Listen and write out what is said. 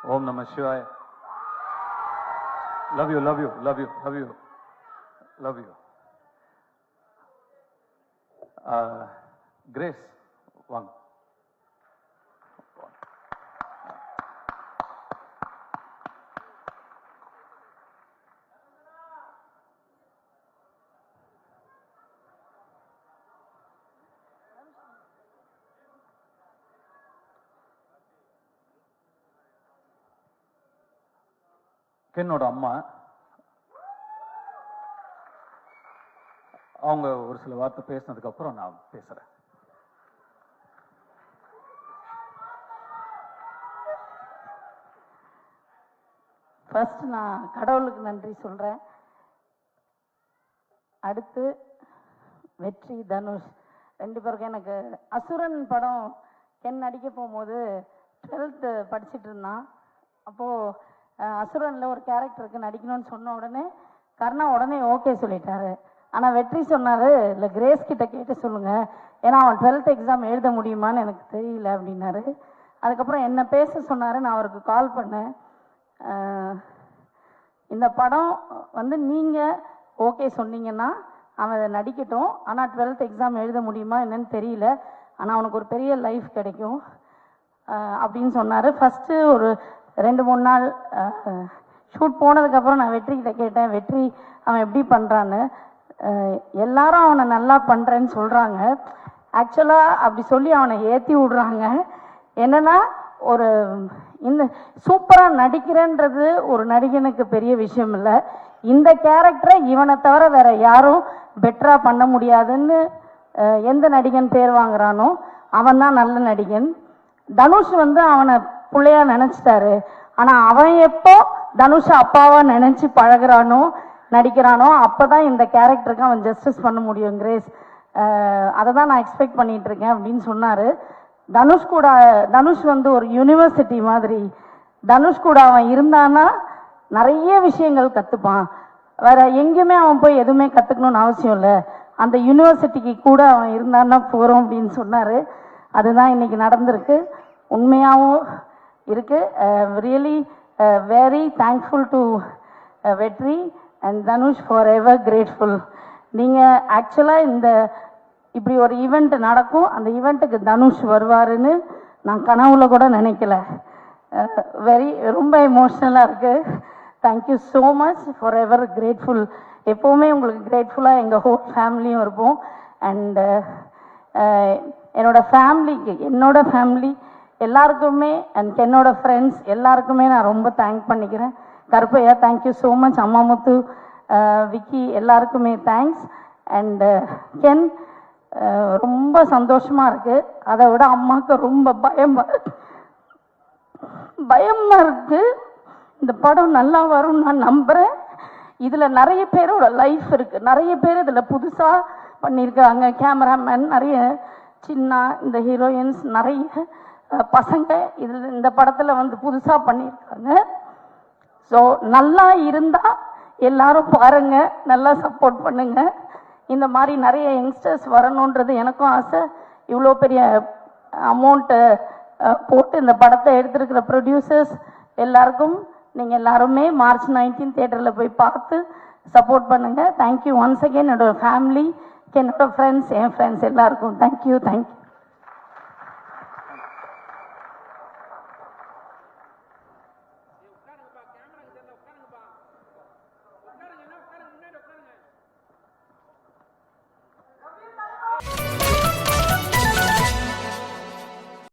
Om Namah Shivaya. Love you, love you, love you, love you, love you. Grace, one. கென்னோட அம்மா அவங்க ஒரு சில வார்த்தை பேசினதுக்கு அப்புறம் நான் பேசுறேன். ஃபர்ஸ்ட் நான் கடவுளுக்கு நன்றி சொல்றேன். அடுத்து வெற்றி, தனுஷ் ரெண்டு பேருக்கும். எனக்கு அசுரன் படம் கென் நடிக்க போகும்போது 12th படிச்சுட்டு இருந்தான். அப்போது அசுரனில் ஒரு கேரக்டருக்கு நடிக்கணும்னு சொன்ன உடனே கர்ணா உடனே ஓகே சொல்லிட்டாரு. ஆனால் வெற்றி சொன்னார், இல்லை கிரேஸ் கிட்ட கேட்டு சொல்லுங்கள், ஏன்னா அவன் 12th எக்ஸாம் எழுத முடியுமான்னு எனக்கு தெரியல அப்படின்னாரு. அதுக்கப்புறம் என்ன பேச சொன்னார். நான் அவருக்கு கால் பண்ணேன். இந்த படம் வந்து நீங்கள் ஓகே சொன்னீங்கன்னா அவன் நடிக்கட்டும், ஆனால் 12th எக்ஸாம் எழுத முடியுமா என்னன்னு தெரியல, ஆனால் அவனுக்கு ஒரு பெரிய லைஃப் கிடைக்கும் அப்படின்னு சொன்னார். ஃபஸ்ட்டு ஒரு 2-3 நாள் ஷூட் போனதுக்கப்புறம் நான் வெற்றிக்கிட்ட கேட்டேன், வெற்றி அவன் எப்படி பண்ணுறான்னு. எல்லாரும் அவனை நல்லா பண்ணுறேன்னு சொல்கிறாங்க. ஆக்சுவலாக அப்படி சொல்லி அவனை ஏற்றி விடுறாங்க. என்னன்னா, ஒரு இந்த சூப்பராக நடிக்கிறேன்றது ஒரு நடிகனுக்கு பெரிய விஷயம் இல்லை. இந்த கேரக்டரை இவனை தவிர வேற யாரும் பெட்டராக பண்ண முடியாதுன்னு எந்த நடிகன் பேர் வாங்குறானோ அவன் தான் நல்ல நடிகன். தனுஷ் வந்து அவனை பிள்ளையா நினைச்சிட்டாரு. ஆனா அவன் எப்போ தனுஷ அப்பாவா நினைச்சு பழகுறானோ நடிக்கிறானோ அப்பதான் இந்த கேரக்டருக்கு அவன் ஜஸ்டிஸ் பண்ண முடியும். கிரேஸ் அதை தான் நான் எக்ஸ்பெக்ட் பண்ணிட்டு இருக்கேன் அப்படின்னு சொன்னாரு. தனுஷ் வந்து ஒரு யூனிவர்சிட்டி மாதிரி. தனுஷ் கூட அவன் இருந்தான்னா நிறைய விஷயங்கள் கத்துப்பான். வேற எங்கேயுமே அவன் போய் எதுவுமே கத்துக்கணும்னு அவசியம் இல்லை. அந்த யூனிவர்சிட்டிக்கு கூட அவன் இருந்தான்னா போறோம் அப்படின்னு சொன்னாரு. அதுதான் இன்னைக்கு நடந்திருக்கு. உண்மையாகவும் இருக்கு. ரியலி வெரி தேங்க்ஃபுல் டு வெற்றி and Dhanush, for ever grateful. நீங்கள் ஆக்சுவலாக இந்த இப்படி ஒரு ஈவெண்ட் நடக்கும், அந்த ஈவெண்ட்டுக்கு தனுஷ் வருவாருன்னு நான் கனவுல கூட நினைக்கல. ரொம்ப எமோஷ்னலாக இருக்குது. Thank you so much, for ever grateful. எப்போவுமே உங்களுக்கு கிரேட்ஃபுல்லாக எங்கள் ஹோல் ஃபேமிலியும் இருப்போம். அண்ட் என்னோட ஃபேமிலி எல்லாருக்குமே அண்ட் என்னோட ஃப்ரெண்ட்ஸ் எல்லாருக்குமே நான் ரொம்ப தேங்க் பண்ணிக்கிறேன். Karuppaiya thank you so much. Ammamuthu, Vicky எல்லாருக்குமே தேங்க்ஸ். அண்ட் கென் ரொம்ப சந்தோஷமா இருக்கு. அதை விட அம்மாவுக்கு ரொம்ப பயமா இருக்கு. இந்த படம் நல்லா வரும்னு நான் நம்புறேன். இதுல நிறைய பேரோட லைஃப் இருக்கு. நிறைய பேர் இதுல புதுசா பண்ணியிருக்காங்க. கேமராமேன், நிறைய சின்ன இந்த ஹீரோயின்ஸ், நிறைய பசங்க இதில் இந்த படத்தில் வந்து புதுசாக பண்ணியிருக்காங்க. ஸோ நல்லா இருந்தால் எல்லாரும் பாருங்க, நல்லா சப்போர்ட் பண்ணுங்க. இந்த மாதிரி நிறைய யங்ஸ்டர்ஸ் வரணுன்றது எனக்கும் ஆசை. இவ்வளோ பெரிய அமௌண்ட்டு போட்டு இந்த படத்தை எடுத்திருக்கிற ப்ரொடியூசர்ஸ் எல்லாருக்கும் நீங்கள் எல்லாருமே March 19 தியேட்டரில் போய் பார்த்து சப்போர்ட் பண்ணுங்க. Thank you once again. என்னோட ஃபேமிலி, என்னோட ஃப்ரெண்ட்ஸ், என் ஃப்ரெண்ட்ஸ் எல்லாருக்கும் தேங்க்யூ.